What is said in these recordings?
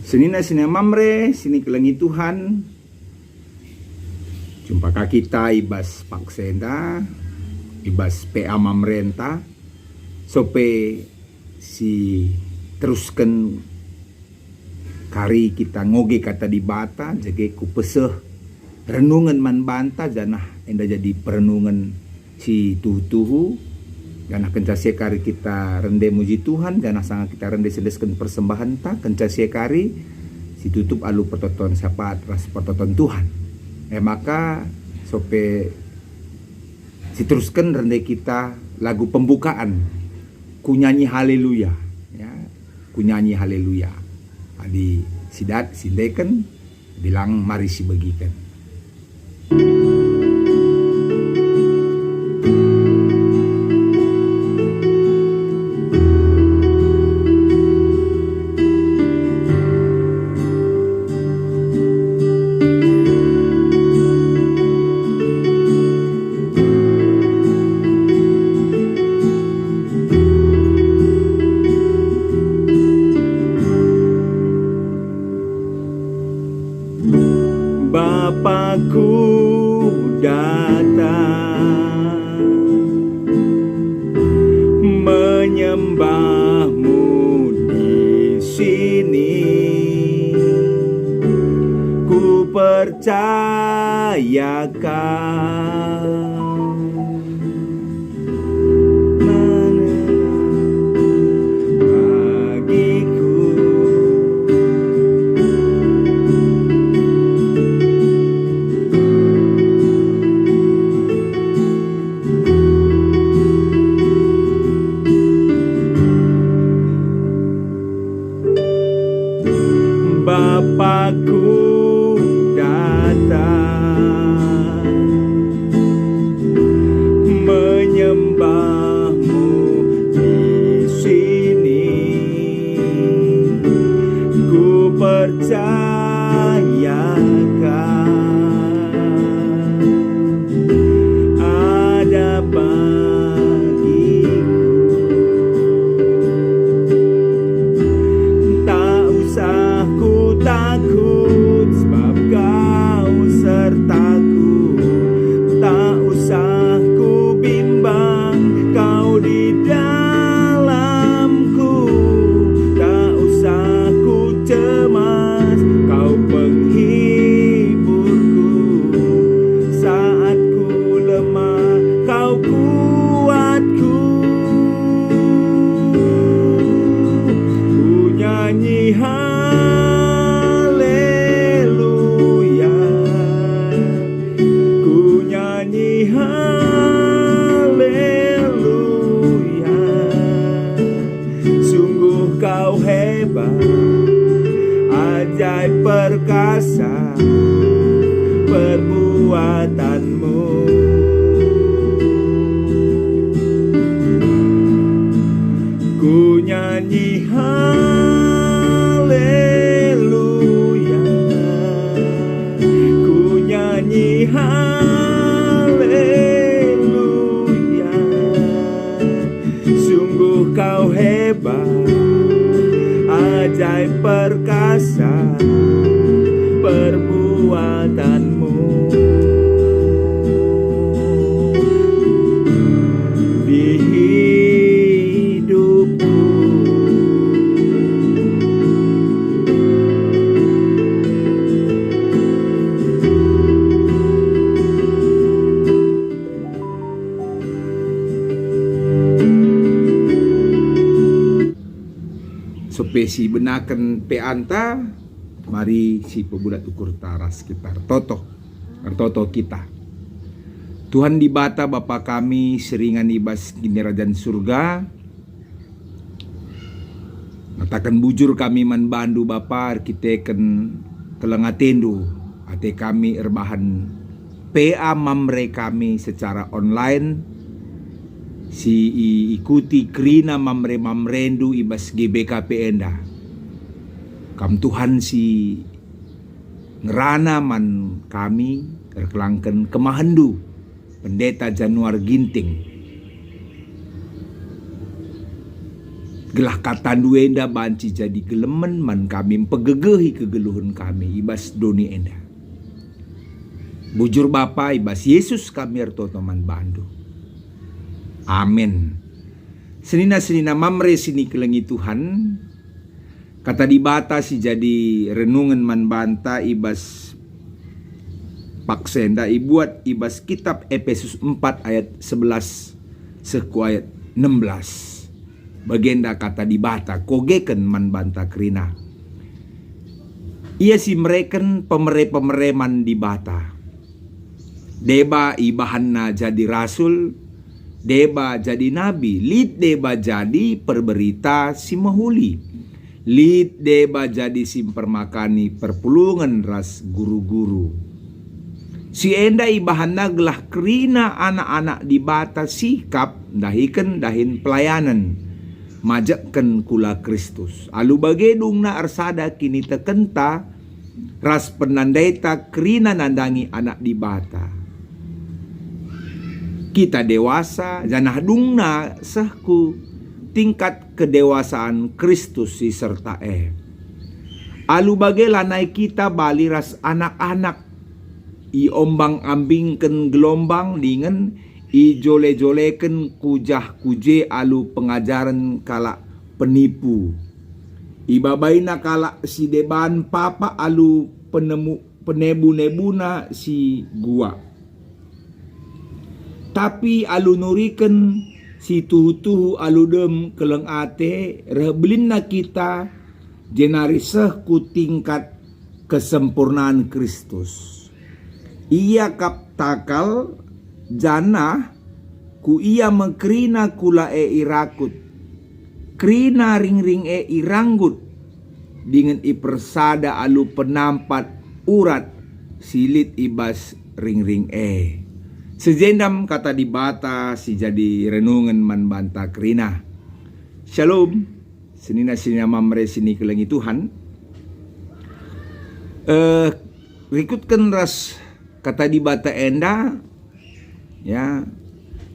Senina sini mamre, sini kelengi Tuhan. Jumpa kita ibas paksenda, ibas PA mamrenta, sope si teruskan kari kita ngoge kata di bata, jage ku peseh renungan man banta janah enda jadi perenungan si tuhu janah kencasi kari kita rende muji Tuhan, janah sangat kita rende sedeskan persembahan ta kencasi kari si tutup alu pertoton sapat ras pertoton Tuhan. Maka sope si teruskan rende kita lagu pembukaan ku nyanyi haleluya ya, ku nyanyi haleluya. Adi sidat sindekan bilang mari si begikan. Bapakku datang menyembahmu di sini, ku percayakan Bapakku datang menyembahmu di sini, ku percayakan ada bagiku, tak usah takut sebab kau sertaku, tak usah ku bimbang kau di dalamku, tak usah ku cemas kau penghiburku, saat ku lemah kau kuatku, ku nyanyi haleluya, sungguh kau hebat, ajaib perkasa perbuatanmu. Ku nyanyi haleluya, ku nyanyi haleluya, sungguh kau hebat, ajaib perkasa perbuatanmu. Di hidupku supaya si benakan peanta, mari si pebulat ukur taras kita toto kita. Tuhan di bata Bapa kami seringan ibas kinerajan surga, natakan bujur kami man bandu Bapa arkiteken kelengatendu ate kami erbahan PA mamre kami secara online, si ikuti krina mamrendu ibas GBKP enda. Kam Tuhan si ngerana man kami erkelangken kemahendu Pendeta Januar Ginting Gelah kata duenda banci jadi gelemen man kami pegegehi kegeluhun kami ibas doni enda. Bujur Bapa ibas Yesus kami arto teman bandu. Amin. Senina mamre sini kelengi Tuhan. Kata dibata si jadi renungan man banta ibas paksenda ibuat ibas kitab Efesus 4 ayat 11 seku ayat 16. Bagenda kata dibata kogeken man banta kerina. Ia si mereken pemere man dibata. Deba ibahanna jadi rasul, deba jadi nabi, lid deba jadi perberita si mahuli. Lid deba jadi simpermakani perpulungan ras guru-guru. Si enda ibahanna gelah kerina anak-anak dibata sikap dahin pelayanan. Majaken kula Kristus. Alu bagedung na arsada kini tekenta ras penandaita kerina nandangi anak dibata. Kita dewasa janah dungna sahku tingkat kedewasaan Kristus si serta Alu bage lanai kita bali ras anak-anak i ombang ambingken gelombang dingen i jole-joleken kujah kuje alu pengajaran kala penipu. Ibabaina kala si deban papa alu penebu-nebuna si gua. Tapi alu nuriken si tuhu-tuhu aludem keleng ate rebelina kita jenariseh ku tingkat kesempurnaan Kristus. Ia kap takal jana ku ia mengkrina kula irakut. Krina ring-ring iranggut dengan ipersada alu penampat urat silit ibas ring-ring Sejendam kata dibata si jadi renungan man banta kerina. Shalom. Senina mamre sini kelengi Tuhan. Rikutkan ras kata dibata enda. Ya.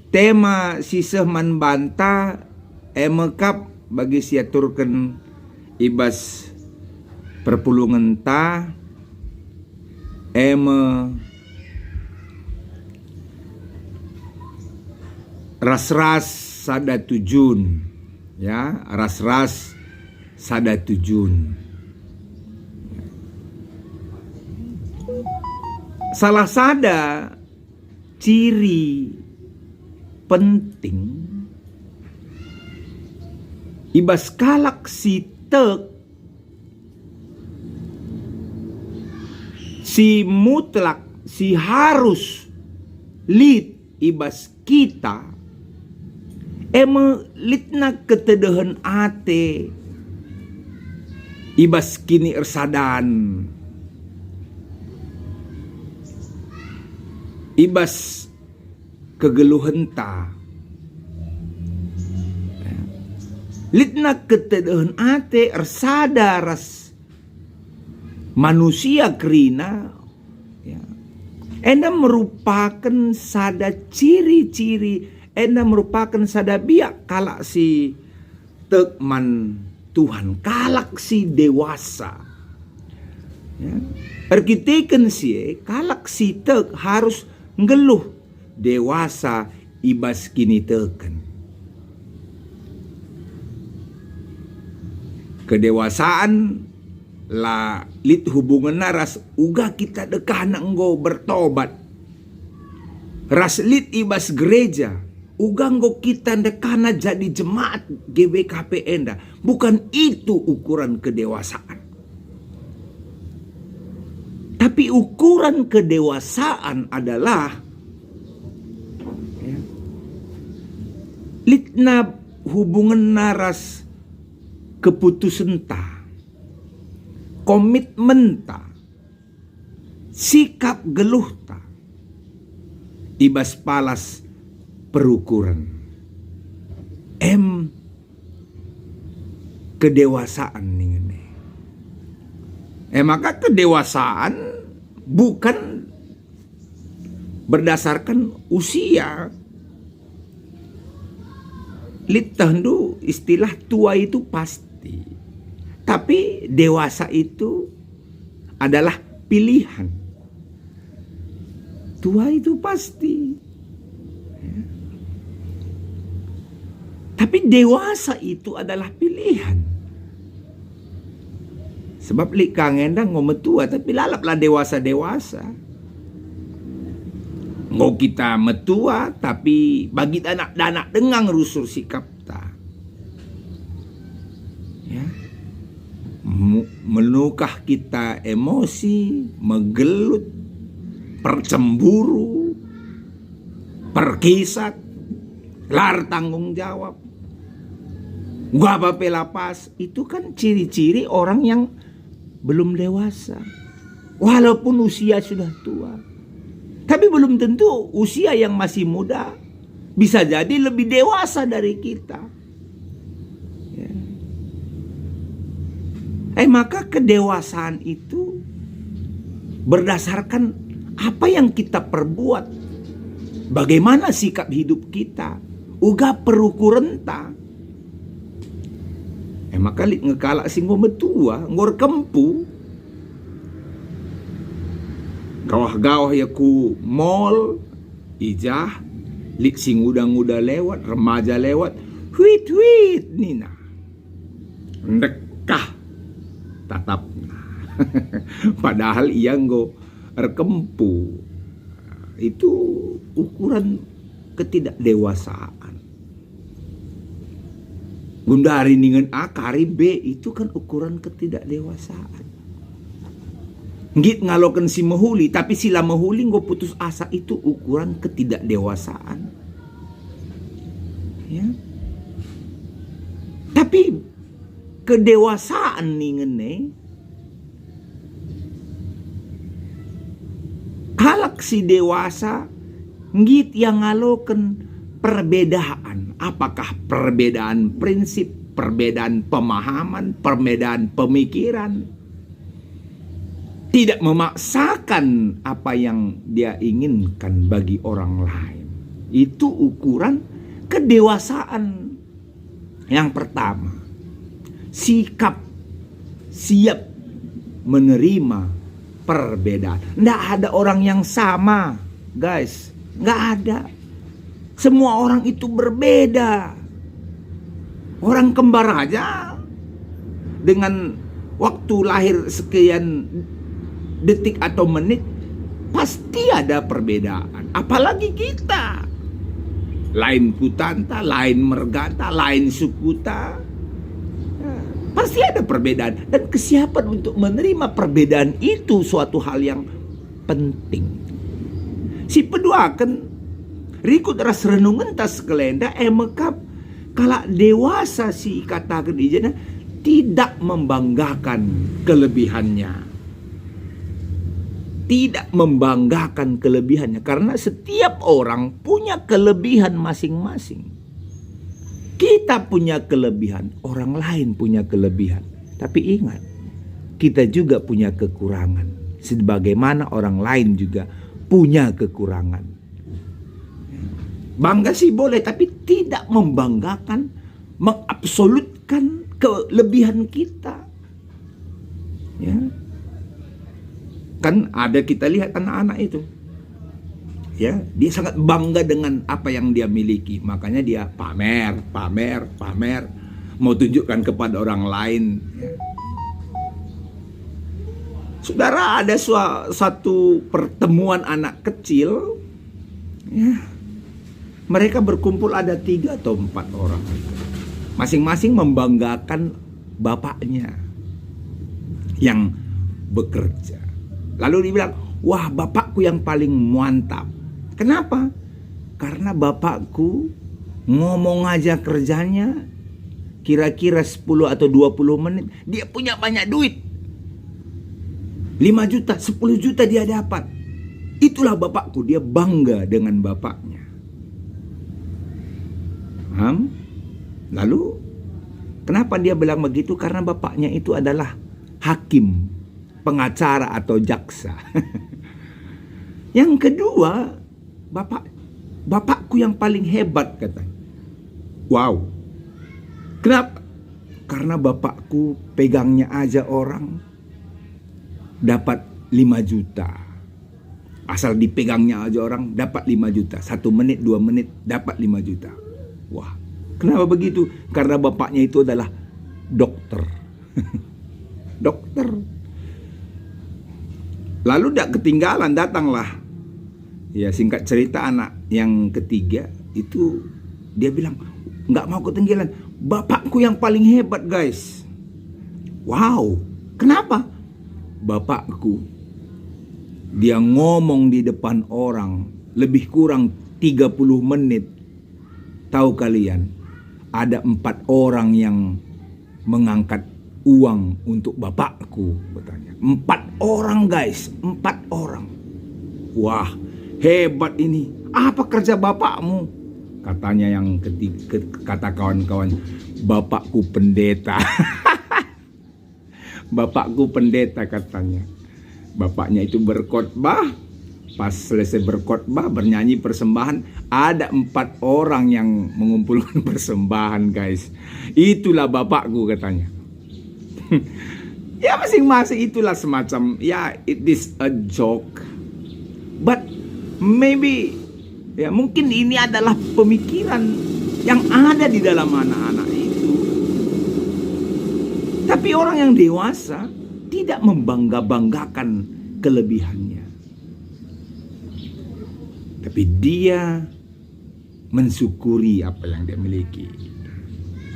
Tema sisah man banta emekap bagi siaturkan ibas perpulungan ta ras-ras sada tujun, ya, ras-ras sada tujun. Salah sada ciri penting ibas kalak si tek si mutlak si harus lid ibas kita litna ketedahan ate ibas kini ersadan ibas kegeluhan ta litna ketedahan ate ersada ras manusia kerina ya. Enda merupakan sada ciri-ciri enda merupakan sada biak kalak si tekman Tuhan, kalak si dewasa. Ya. Erkiteken si kalak si tek harus ngeluh dewasa ibas kini teken. Kedewasaan la lit hubungan ras uga kita dekah enggo bertobat. Ras lit ibas gereja uganggo kita dekana jadi jemaat GBKP enda. Bukan itu ukuran kedewasaan. Tapi ukuran kedewasaan adalah ya, litna hubungan naras keputusan ta, komitmen ta, sikap geluh ta, ibas palas perukuran. Kedewasaan nih. Maka kedewasaan bukan berdasarkan usia. Litahndu istilah tua itu pasti. Tapi dewasa itu adalah pilihan. Tua itu pasti. Ya. Tapi dewasa itu adalah pilihan. Sebab li kangendang ngomong tua tapi lalaplah dewasa-dewasa. Ngau kita metua tapi bagi anak-anak dengang rusur sikap ta. Ya. Menukah kita emosi, megelut, percemburu, perkisat, lar tanggung jawab, gua apa pelapas. Itu kan ciri-ciri orang yang belum dewasa. Walaupun usia sudah tua. Tapi belum tentu usia yang masih muda bisa jadi lebih dewasa dari kita. Ya. Maka kedewasaan itu berdasarkan apa yang kita perbuat. Bagaimana sikap hidup kita. Uga perukuran ta. Maka ngekala singgo metua, ngor kempu. Gawah-gawah ya ku mall, ijah, lik sing udah lewat, remaja lewat, huit nina, ndekah, tatap. Padahal ia nggo rekempu, itu ukuran ketidakdewasaan. Gundari ningen A, kari B, itu kan ukuran ketidakdewasaan. Ngit ngalokan si mehuli, tapi sila mehuli nggo putus asa, itu ukuran ketidakdewasaan. Ya. Tapi kedewasaan nih kalak si dewasa ngit yang ngalokan perbedaan. Apakah perbedaan prinsip, perbedaan pemahaman, perbedaan pemikiran. Tidak memaksakan apa yang dia inginkan bagi orang lain. Itu ukuran kedewasaan. Yang pertama, sikap siap menerima perbedaan. Nggak ada orang yang sama, guys. Nggak ada. Semua orang itu berbeda. Orang kembar aja dengan waktu lahir sekian detik atau menit pasti ada perbedaan. Apalagi kita. Lain kutanta, lain mergata, lain sukuta. Ya, pasti ada perbedaan. Dan kesiapan untuk menerima perbedaan itu suatu hal yang penting. Si peduakan rikut ras renungan tas kelenda mekap kala dewasa si katakan ijana tidak membanggakan kelebihannya. Tidak membanggakan kelebihannya. Karena setiap orang punya kelebihan masing-masing. Kita punya kelebihan, orang lain punya kelebihan. Tapi ingat, kita juga punya kekurangan. Sebagaimana orang lain juga punya kekurangan. Bangga sih boleh, tapi tidak membanggakan, mengabsolutkan kelebihan kita. Ya. Kan ada kita lihat anak-anak itu. Ya, dia sangat bangga dengan apa yang dia miliki. Makanya dia pamer. Mau tunjukkan kepada orang lain. Ya. Saudara, ada satu pertemuan anak kecil. Ya. Mereka berkumpul ada 3 atau 4 orang. Masing-masing membanggakan bapaknya yang bekerja. Lalu dia bilang, wah bapakku yang paling mantap. Kenapa? Karena bapakku ngomong aja kerjanya kira-kira 10 atau 20 menit. Dia punya banyak duit. 5 juta, 10 juta dia dapat. Itulah bapakku, dia bangga dengan bapaknya. Lalu kenapa dia bilang begitu? Karena bapaknya itu adalah hakim, pengacara atau jaksa. Yang kedua, bapakku yang paling hebat katanya. Wow, Kenapa? Karena bapakku pegangnya aja orang dapat 5 juta. Asal dipegangnya aja orang dapat 5 juta. 1 menit, 2 menit dapat 5 juta. Wah, kenapa begitu? Karena bapaknya itu adalah dokter. Dokter. Lalu tidak ketinggalan, datanglah. Ya, singkat cerita, anak yang ketiga itu dia bilang, nggak mau ketinggalan. Bapakku yang paling hebat, guys. Wow, kenapa? Bapakku, dia ngomong di depan orang lebih kurang 30 menit. Tahu kalian, ada 4 orang yang mengangkat uang untuk bapakku, bertanya. 4 orang, guys, 4 orang. Wah, hebat ini. Apa kerja bapakmu? Katanya yang ketiga, kata kawan-kawan, bapakku pendeta. Bapakku pendeta, katanya. Bapaknya itu berkhotbah. Pas selesai berkhotbah, bernyanyi persembahan, ada 4 orang yang mengumpulkan persembahan, guys. Itulah bapakku, katanya. Ya, masing-masing itulah semacam, ya, it is a joke. But maybe, ya, mungkin ini adalah pemikiran yang ada di dalam anak-anak itu. Tapi orang yang dewasa tidak membangga-banggakan kelebihannya. Tapi dia mensyukuri apa yang dia miliki.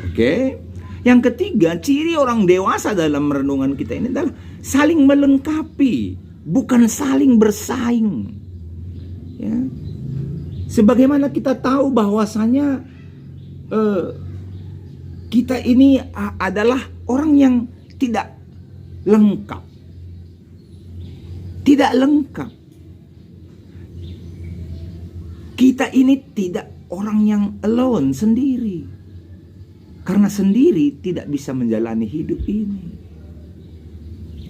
Oke? Yang ketiga, ciri orang dewasa dalam renungan kita ini adalah saling melengkapi, bukan saling bersaing. Ya. Sebagaimana kita tahu bahwasanya kita ini adalah orang yang tidak lengkap. Tidak lengkap. Kita ini tidak orang yang alone, sendiri. Karena sendiri tidak bisa menjalani hidup ini.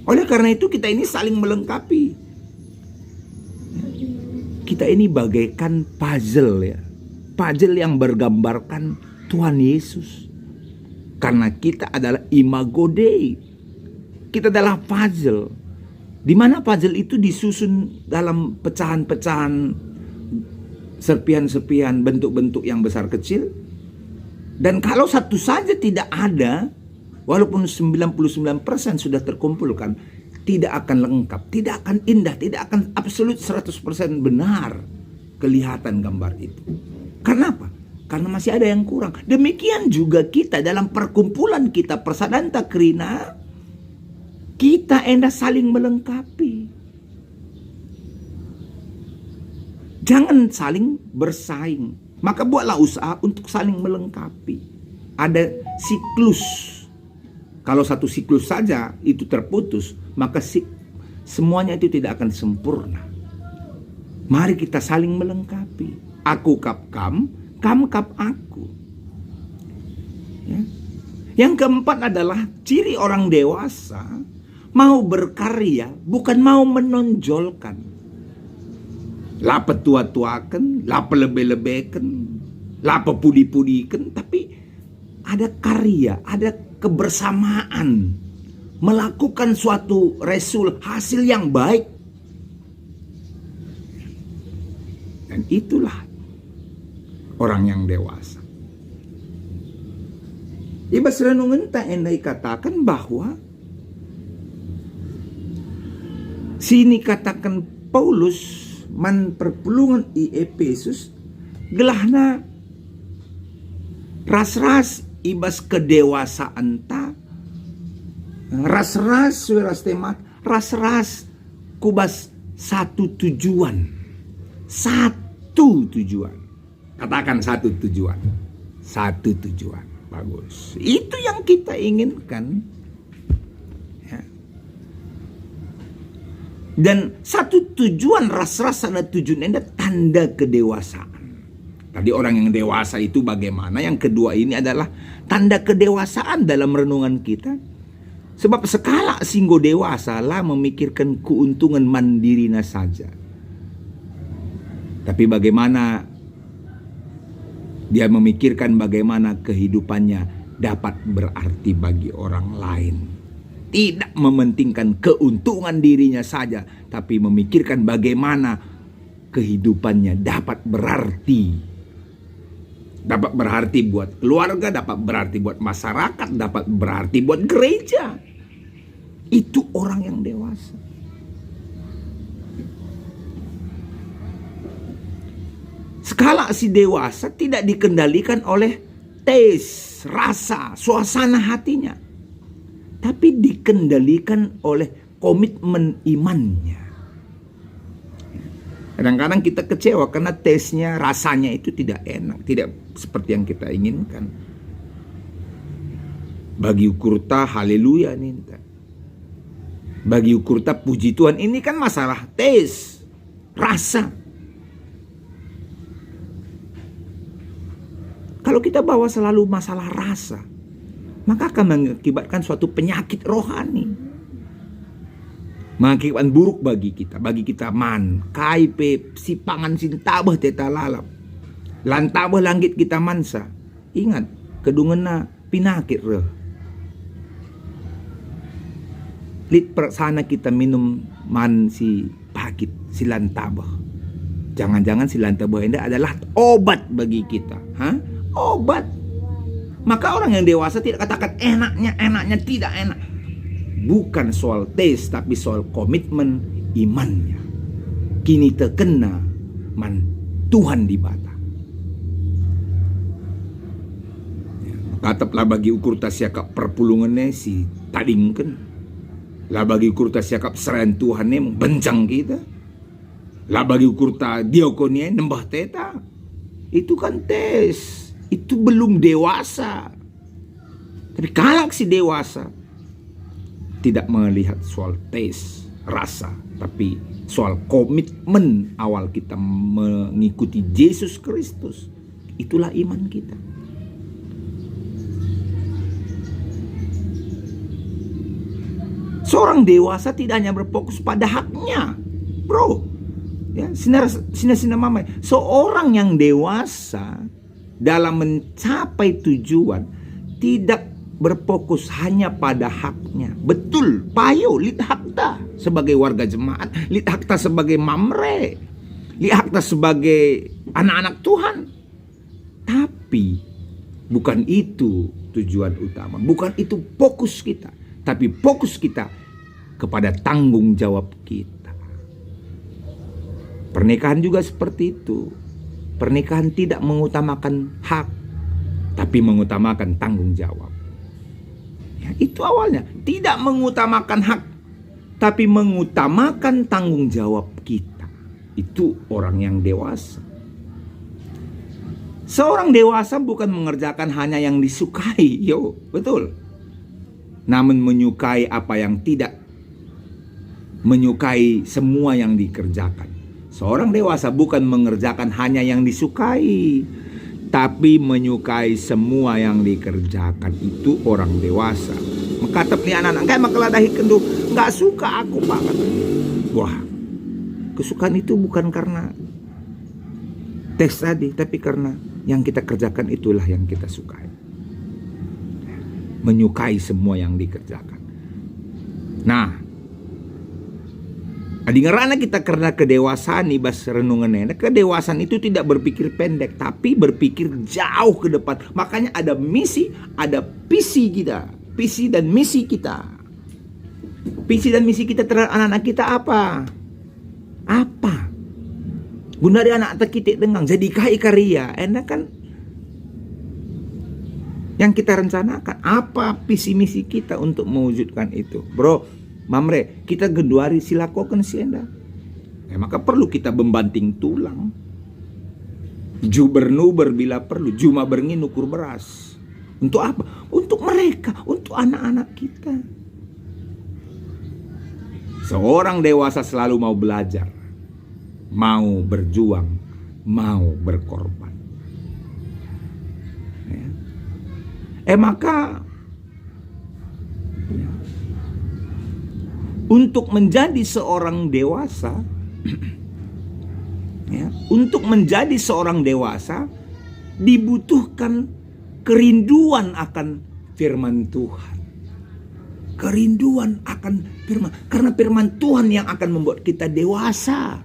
Oleh karena itu kita ini saling melengkapi. Kita ini bagaikan puzzle, ya. Puzzle yang bergambarkan Tuhan Yesus. Karena kita adalah imago Dei. Kita adalah puzzle. Di mana puzzle itu disusun dalam pecahan-pecahan, serpihan-serpihan, bentuk-bentuk yang besar kecil. Dan kalau satu saja tidak ada, walaupun 99% sudah terkumpulkan, tidak akan lengkap, tidak akan indah, tidak akan absolut 100% benar kelihatan gambar itu. Karena apa? Karena masih ada yang kurang. Demikian juga kita dalam perkumpulan kita, Persadanta Krina, kita hendak saling melengkapi. Jangan saling bersaing. Maka buatlah usaha untuk saling melengkapi. Ada siklus. Kalau satu siklus saja itu terputus, maka semuanya itu tidak akan sempurna. Mari kita saling melengkapi. Aku kap kam kap aku. Ya. Yang keempat adalah ciri orang dewasa mau berkarya, bukan mau menonjolkan. La petua-tuakan, la pelebe-lebeken, la pepudi-pudikan, tapi ada karya, ada kebersamaan, melakukan suatu hasil yang baik. Dan itulah orang yang dewasa. Ibas renungan tak endai katakan bahwa sini katakan Paulus man perpulungan i Efesus gelahna ras-ras ibas kedewasaan ta ras-ras suras temat ras-ras kubas satu tujuan katakan satu tujuan bagus, itu yang kita inginkan. Dan satu tujuan ras-ras ada tujuan ini tanda kedewasaan. Tadi orang yang dewasa itu bagaimana? Yang kedua ini adalah tanda kedewasaan dalam renungan kita. Sebab sekala singgo dewasa lah memikirkan keuntungan mandirinya saja. Tapi bagaimana dia memikirkan bagaimana kehidupannya dapat berarti bagi orang lain. Tidak mementingkan keuntungan dirinya saja, tapi memikirkan bagaimana kehidupannya dapat berarti. Dapat berarti buat keluarga, dapat berarti buat masyarakat, dapat berarti buat gereja. Itu orang yang dewasa. Skala si dewasa tidak dikendalikan oleh tes, rasa, suasana hatinya, tapi dikendalikan oleh komitmen imannya. Kadang-kadang kita kecewa karena tesnya, rasanya itu tidak enak, tidak seperti yang kita inginkan. Bagi ukurta haleluya nih. Bagi ukurta puji Tuhan, ini kan masalah tes, rasa. Kalau kita bawa selalu masalah rasa, maka akan mengakibatkan suatu penyakit rohani. Mengakibatkan buruk bagi kita man, kaipe, si pangan sin tabah teta lalap. Lantabah langit kita mansa. Ingat, kedungena pinakit reh. Lit persana kita minum man si pakit, si lantabah. Jangan-jangan si lantabah ini adalah obat bagi kita. Obat. Maka orang yang dewasa tidak katakan enaknya tidak enak. Bukan soal tes, tapi soal komitmen imannya. Kini terkena man Tuhan di bata. Kataplah bagi ukur tasiakap perpulungannya si tadingkan. Lah bagi ukur tasiakap serahan Tuhannya bencang kita. Lah bagi ukur ta diokonia nembah teta. Itu kan tes. Itu belum dewasa. Tapi kalau si dewasa tidak melihat soal tes, rasa, tapi soal komitmen awal kita mengikuti Yesus Kristus. Itulah iman kita. Seorang dewasa tidak hanya berfokus pada haknya, bro. Ya, sinar mama. Seorang yang dewasa dalam mencapai tujuan tidak berfokus hanya pada haknya. Betul, payo lit hakta sebagai warga jemaat, lit hakta sebagai mamre, lit hakta sebagai anak-anak Tuhan. Tapi bukan itu tujuan utama, bukan itu fokus kita, tapi fokus kita kepada tanggung jawab kita. Pernikahan juga seperti itu. Pernikahan tidak mengutamakan hak, tapi mengutamakan tanggung jawab. Ya, itu awalnya. Tidak mengutamakan hak, tapi mengutamakan tanggung jawab kita. Itu orang yang dewasa. Seorang dewasa bukan mengerjakan hanya yang disukai, betul. Namun menyukai apa yang tidak. Menyukai semua yang dikerjakan. Seorang dewasa bukan mengerjakan hanya yang disukai, tapi menyukai semua yang dikerjakan. Itu orang dewasa. Mengkatap nih anak-anak, kayak makeladahi kendu, nggak suka aku pak. Wah, kesukaan itu bukan karena tes tadi, tapi karena yang kita kerjakan itulah yang kita sukai. Menyukai semua yang dikerjakan. Nah, dengarana kita karena kedewasaan nih bas renungannya. Kedewasaan itu tidak berpikir pendek, tapi berpikir jauh ke depan. Makanya ada misi, ada visi kita, visi dan misi kita. Visi dan misi kita terhadap anak-anak kita apa? Apa? Guna dari anak kita dengang jadi kai karya. Enak kan? Yang kita rencanakan apa visi misi kita untuk mewujudkan itu, bro? Mamre, kita genduari silakokan sienda. Maka perlu kita membanting tulang. Jubernuber bila perlu, juma berngin ukur beras. Untuk apa? Untuk mereka, untuk anak-anak kita. Seorang dewasa selalu mau belajar, mau berjuang, mau berkorban. Maka untuk menjadi seorang dewasa, untuk menjadi seorang dewasa dibutuhkan kerinduan akan firman Tuhan. Kerinduan akan firman. Karena firman Tuhan yang akan membuat kita dewasa.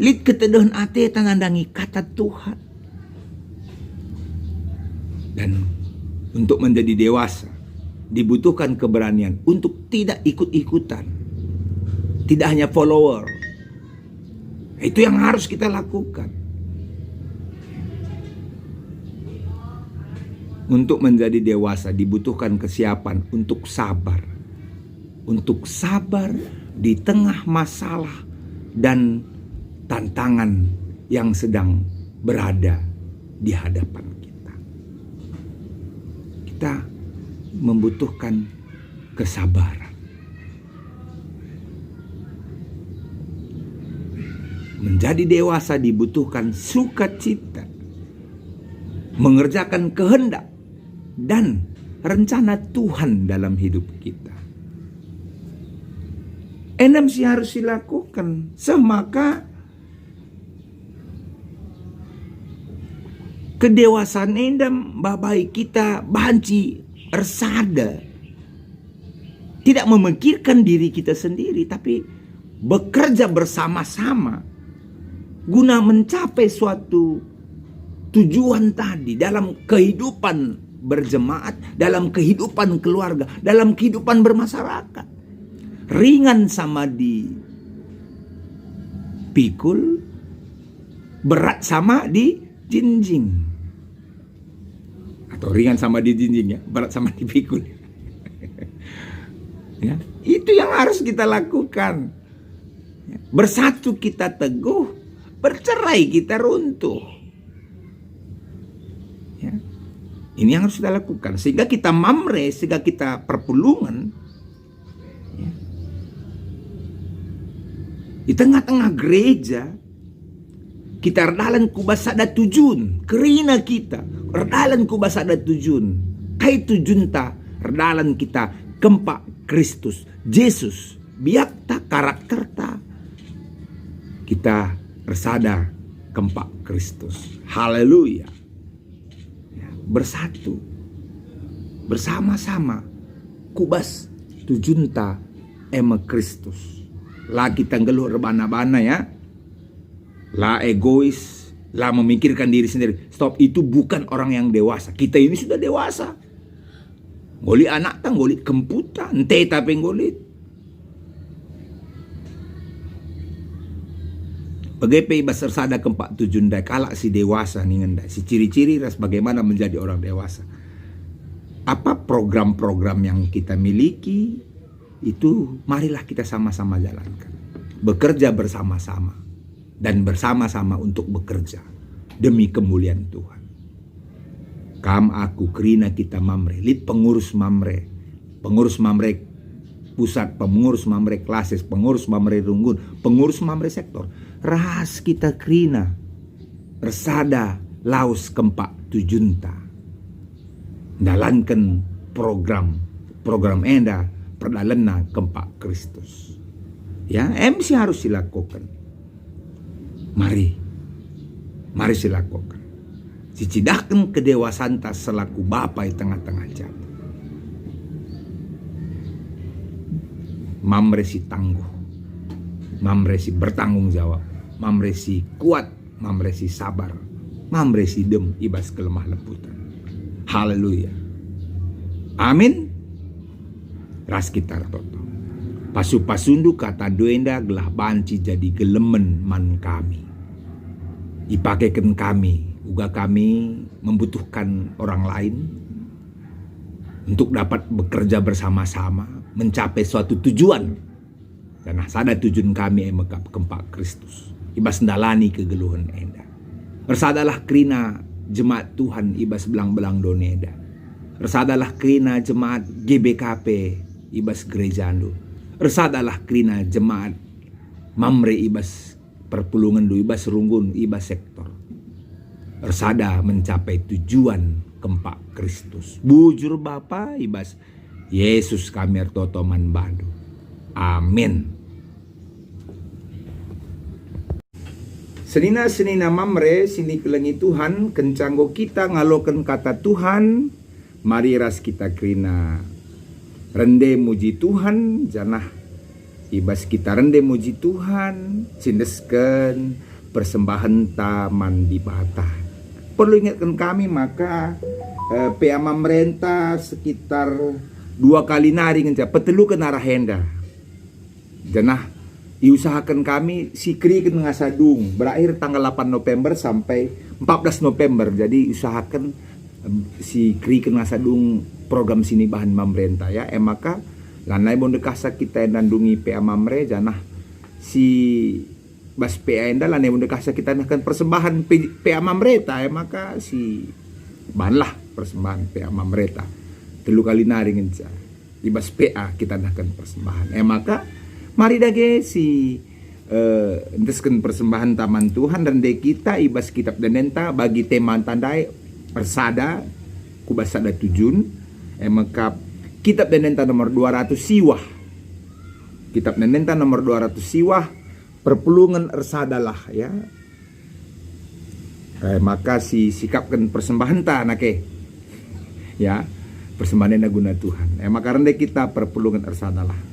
Lid keteduhan ate tangandangi kata Tuhan. Dan untuk menjadi dewasa dibutuhkan keberanian untuk tidak ikut-ikutan. Tidak hanya follower. Itu yang harus kita lakukan. Untuk menjadi dewasa dibutuhkan kesiapan untuk sabar. Untuk sabar di tengah masalah dan tantangan yang sedang berada di hadapan kita. Kita membutuhkan kesabaran. Menjadi dewasa dibutuhkan sukacita, mengerjakan kehendak dan rencana Tuhan dalam hidup kita. Enam sih harus dilakukan. Semaka kedewasaan endam babai kita banci ersada. Tidak memikirkan diri kita sendiri, tapi bekerja bersama-sama guna mencapai suatu tujuan tadi dalam kehidupan berjemaat, dalam kehidupan keluarga, dalam kehidupan bermasyarakat. Ringan sama di pikul, berat sama di jinjing. Atau ringan sama di jinjing ya, berat sama di pikul. Ya, itu yang harus kita lakukan. Bersatu kita teguh, bercerai kita runtuh. Ya. Ini yang harus kita lakukan. Sehingga kita mamre, sehingga kita perpulungan. Ya. Di tengah-tengah gereja, kita redalan kubas ada tujun. Kerina kita, redalan kubas ada tujun. Kai tujun ta, redalan kita kempak Kristus, Yesus. Biak ta karakter ta. Kita bersada kempak Kristus. Haleluya. Ya, bersatu. Bersama-sama. Kubas tujunta ema Kristus. Lah kita ngeluh rebana-bana ya. Lah egois. Lah memikirkan diri sendiri. Stop, itu bukan orang yang dewasa. Kita ini sudah dewasa. Ngolit anak tang, ngolit kemputa. Ente tapi ngolit. Bagaimana basar sada kempak tujun dai kalak si dewasa nih ngendai. Si ciri-ciri ras bagaimana menjadi orang dewasa. Apa program-program yang kita miliki itu marilah kita sama-sama jalankan. Bekerja bersama-sama dan bersama-sama untuk bekerja demi kemuliaan Tuhan. Kam aku kerina kita mamre, lid pengurus mamre pusat, pengurus mamre klases, pengurus mamre runggun, pengurus mamre sektor. Ras kita kerina resada laus kempak tujunta. Dalankan program enda perdalena kempak Kristus. Ya, MC harus dilakukan. Mari silakukan. Cicidahkan kedewasaan tas selaku bapa di tengah-tengah jati. Mamresi tangguh, mamresi bertanggung jawab, mamresi kuat, mamresi sabar, mamresi dem ibas kelemah lembutan. Haleluya. Amin. Ras kita toto. Pasu-pasundu kata doenda gelah banci jadi gelemen man kami. Dipakaikan kami, uga kami membutuhkan orang lain untuk dapat bekerja bersama-sama mencapai suatu tujuan. Dan sada tujuan kami yang kempak Kristus. Ibas ndalani kegeluhan enda. Bersadalah kerina jemaat Tuhan ibas belang-belang doneda. Bersadalah kerina jemaat GBKP ibas gereja ando. Bersadalah kerina jemaat mamre ibas perpulungan do ibas runggun ibas sektor. Bersada mencapai tujuan kempak Kristus. Bujur Bapa ibas Yesus kami totoman badu. senina mamre sini kelengi Tuhan kencanggo kita ngalokan kata Tuhan. Mari ras kita krina rende muji Tuhan janah ibas kita rende muji Tuhan cindesken persembahan taman di bata. Perlu ingatkan kami maka PA pemerintah sekitar 2 kali nari ngenca petelu ke narahenda janah diusahakan kami sikri ke ngasadung berakhir tanggal 8 November sampai 14 November. Jadi usahakan sikri ke ngasadung program sini bahan pemerintah ya. Maka lanai bonde kasa kita nandungi PA Mamre janah si bas PA enda lanai bonde kasa kita akan persembahan PA Mamreta maka si bahanlah persembahan PA Mamreta 3 kali nari ngenca di bas PA kita akan persembahan maka mari dage si entesken persembahan taman Tuhan dan de kita ibas kitab denenta bagi tema tandai persada kubasada tujun maka kitab denenta nomor 200 siwah. Kitab denenta nomor 200 siwah perpulungan ersadalah ya. Maka si sikapkan persembahan ta nake ya persembahan guna Tuhan. Maka rende kita perpulungan ersadalah.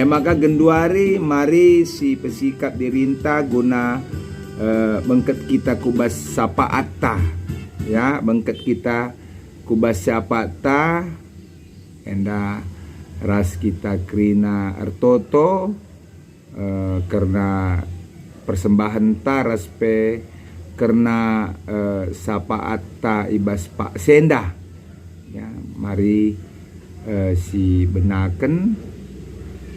Maka genduari mari si pesikap dirinta guna bengket kita kubas sapa atta ya bengket kita kubas sapa atta enda ras kita krina ertoto karena persembahan ta raspe karena sapa atta ibas Pak Senda ya mari si benaken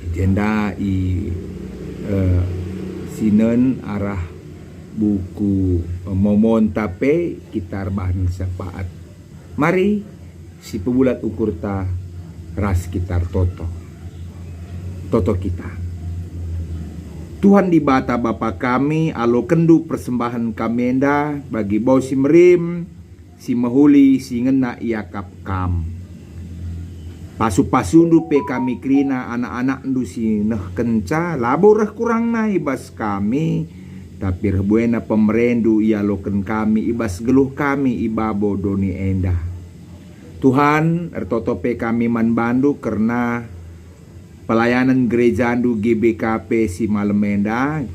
jenda sinen arah buku momon tape kita bahan syafaat. Mari si pebulat ukur ta ras kitar toto kita. Tuhan di bata Bapa kami alo kendu persembahan kami enda bagi bau si merim si mahuli si ngena iakap kam. Pasu-pasundu pe kami krina anak-anak ndu si neh kenca laborah kurang na ibas kami tapi rebuena pemerendu ia loken kami ibas geluh kami ibabo doni enda. Tuhan ertoto pe kami man bandu karena pelayanan gereja ndu GBKP si malam enda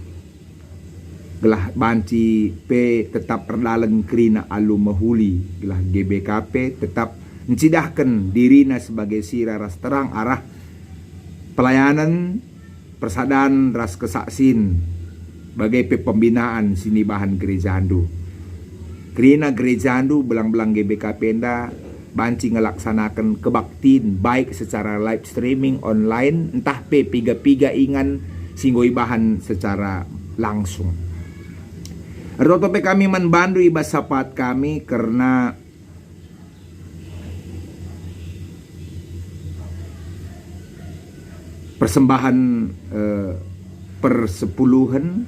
gelah banci pe tetap erdalen krina alu mahuli gelah GBKP tetap mencidahkan dirina sebagai sira ras terang arah pelayanan persadaan ras kesaksin bagai pembinaan sini bahan gerejandu krina gerejandu belang-belang GBK Penda banci ngelaksanakan kebaktin baik secara live streaming online entah piga-piga ingan singgoi bahan secara langsung. Rotope kami manbandu ibas sapat kami karena persembahan persepuluhan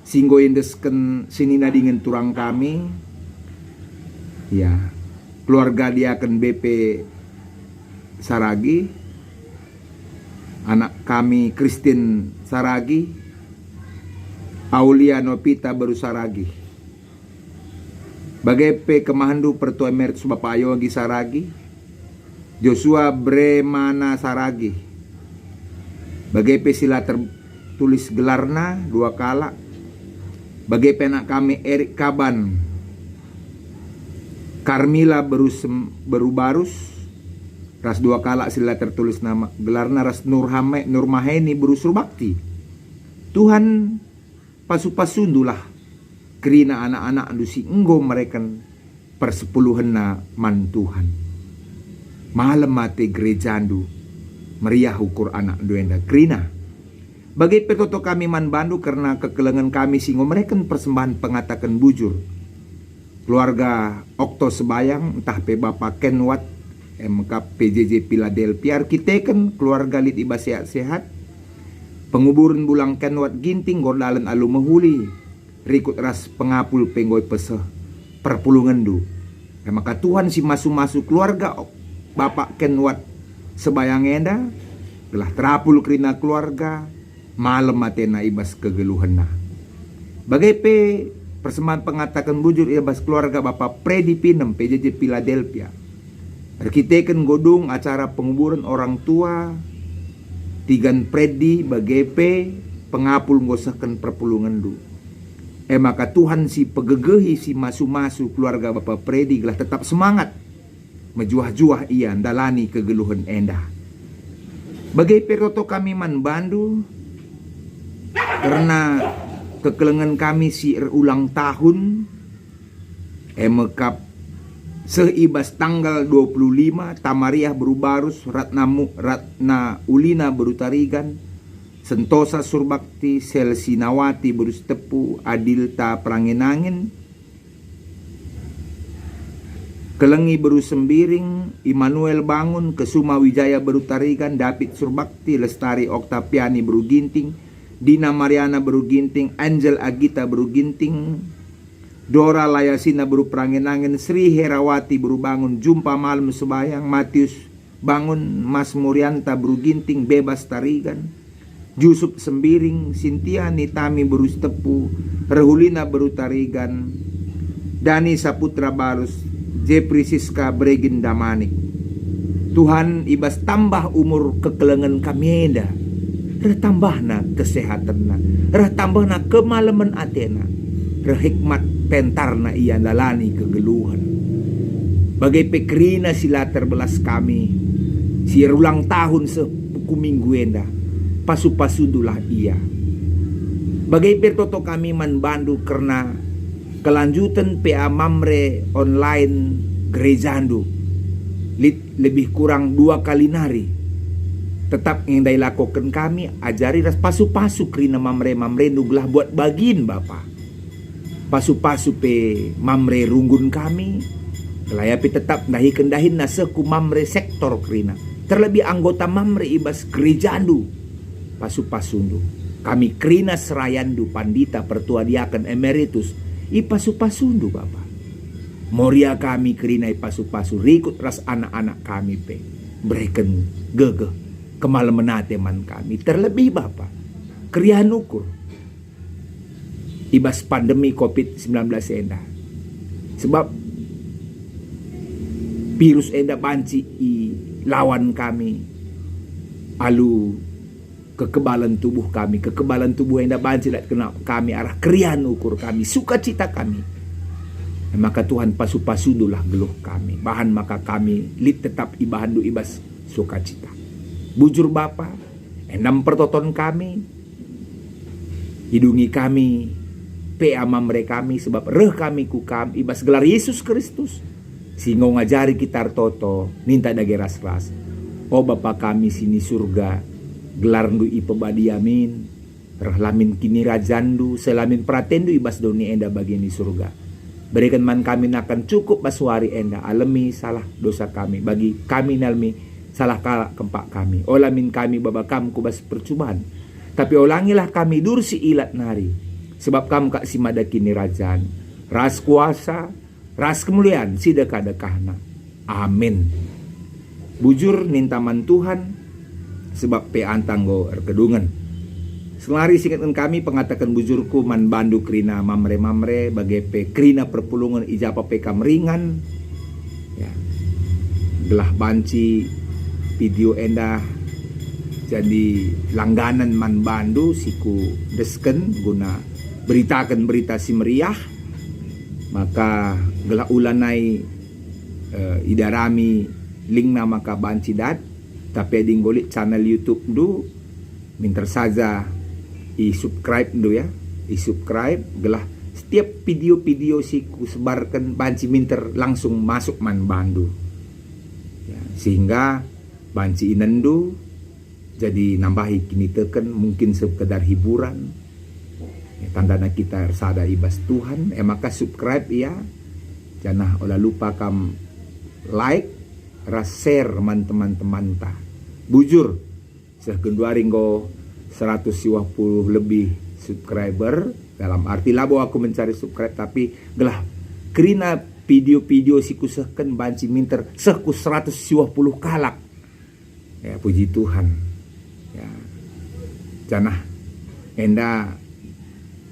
singgo indesken sinina dingin turang kami ya keluarga dia akan BP Saragi anak kami Christine Saragi Aulia Nopita baru Saragi bagai P Kemahandu Pertua Emeritus Bapak Yogi Saragi Joshua Bremana Saragi bagai pesila tertulis gelarna dua kala. Bagai penak kami Erik Kaban, Carmila Berubarus, ras dua kala sila tertulis nama gelarna ras Nurmaheni Berusur Bakti. Tuhan pasu-pasundulah kerina anak-anak dusi enggo mereken persepuluhan na man Tuhan. Malam mati gerejandu meriah ukur anak duenda kerina. Bagai petoto kami man bandu karena kekelengan kami singo mereka persembahan pengatakan bujur. Keluarga Okto Sebayang entah pe Bapak Kenwat MK PJJ Philadelphia arkiteken keluarga lit iba sehat-sehat. Penguburan bulang Kenwat Ginting gordalan alu mahuli. Rikut ras pengapul penggoy peseh perpulungan du. Maka Tuhan si masu-masu keluarga Bapak Kenwat Sebayang enda telah terapul kerina keluarga. Malam matena ibas kegeluhan na. Bagai pe persembahan pengatakan bujur ibas keluarga Bapak Predi Pinem PJJ Philadelphia. Arkiteken godung acara penguburan orang tua Tigan Predi bagai pe pengapul ngosahkan perpulungan du. Maka Tuhan si pegegehi si masu-masu keluarga Bapak Predi gelah tetap semangat mejuah-juah ia dalani kegeluhan endah. Bagai peroto kami man bandu karena kekelengan kami si ulang tahun emekap seibas tanggal 25 Tamariah Berubarus Ratna Ulina Berutarigan Sentosa Surbakti Selsinawati Berus Tepu Adilta Prangenangin Kelengi Berus Sembiring Immanuel Bangun Kesuma Wijaya Berutarigan David Surbakti Lestari Oktapiani Beruginting Dina Mariana Beruginting, Angel Agita Beruginting, Dora Layasina Beruprangenangin, Sri Herawati Berubangun, Jumpa Malam Sebayang, Matius Bangun, Mas Murianta Beruginting, Bebas Tarigan, Yusuf Sembiring, Sintia Nitami Berustepu, Rehulina Berutarigan, Dani Saputra Barus, Jepri Siska Bregin Damanik. Tuhan ibas tambah umur kekelengan kami enda. Tambahna kesehatanna, tambahna kemalaman atena, hikmat pentarna ia dalani kegeluhan. Bagai pekrina sila terbelas kami, si ulang tahun sepuku minggu enda, pasu-pasundulah ia. Bagai pertoto kami man bandu karena kelanjutan PA Mamre online gerejandu, lebih kurang 2 kali nari. Tetap yang dilakukan kami ajari ras pasu-pasu krina mamre nuglah buat bagin Bapak. Pasu-pasu pe mamre runggun kami. Kelayapi tetap nahi kendahin naseku mamre sektor krina. Terlebih anggota mamre ibas gerejandu. Pasu-pasundu. Kami krina serayandu pandita pertua diaken emeritus. Pasu-pasundu Bapak. Moria kami krina pasu-pasu rikut ras anak-anak kami pe. Bereken gegeh. Kemalaman teman kami terlebih Bapak krian ukur ibas pandemi COVID-19 enda sebab virus enda banci lawan kami alu kekebalan tubuh enda banci lat kena kami arah krian ukur kami sukacita kami. Maka Tuhan pasu-pasundulah geluh kami bahan maka kami tetap ibahandu ibas sukacita. Bujur Bapa, enam pertoton kami, hidungi kami, PA Mamre kami, sebab reh kami kukam, ibas gelar Yesus Kristus, singo ngajari kita toto, ninta dage ras-ras. Oh Bapa kami sini surga, gelar ndu ipebadi amin, reh lamin kini rajandu, selamin pratendu ibas doni enda bagian di surga. Berikan man kami akan cukup baswari enda, alami salah dosa kami, bagi kami nalmi, salah kalak kempak kami. Olamin kami babakam kubas percobaan. Tapi olangilah kami dursi ilat nari. Sebab kamu kak simada kini rajaan. Ras kuasa, ras kemuliaan sidekah-dekahna. Amin. Bujur nintaman Tuhan. Sebab pe antanggo erkedungan. Selari singkatan kami pengatakan bujurku man bandu krina mamre-mamre. Bagai pe krina perpulungan ijapa pe kamringan. Ya. Gelah banci video endah jadi langganan man bandu siku desken guna beritakan berita si meriah, maka gelah ulanai idarami link nama ka bancidat tapi ading golik channel YouTube du minter saja i-subscribe du ya, i-subscribe gelah setiap video-video siku sebarkan banci minter langsung masuk man bandu ya, sehingga banci inendu jadi nambahi kini teken mungkin sekedar hiburan ya, tandana kita sada ibas Tuhan maka subscribe ya, jangan olah lupa kam like ras share teman-teman ta bujur segendua ringgo 150 lebih subscriber, dalam arti labo aku mencari subscribe tapi gelah kerina video-video siku sehken banci minter seku 150 kalak ya, puji Tuhan ya, janah enda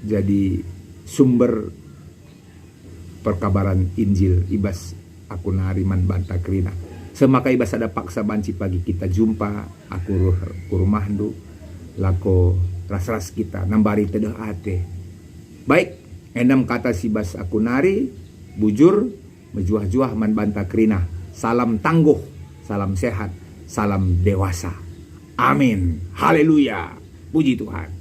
jadi sumber perkabaran Injil ibas aku nariman banta kerina semaka ibas ada paksa banci pagi kita jumpa aku rumah du lako ras-ras kita nambari tedah ate baik enam kata si bas aku nari bujur mejuah-juah man banta kerina, salam tangguh, salam sehat, salam dewasa, amin, haleluya, puji Tuhan.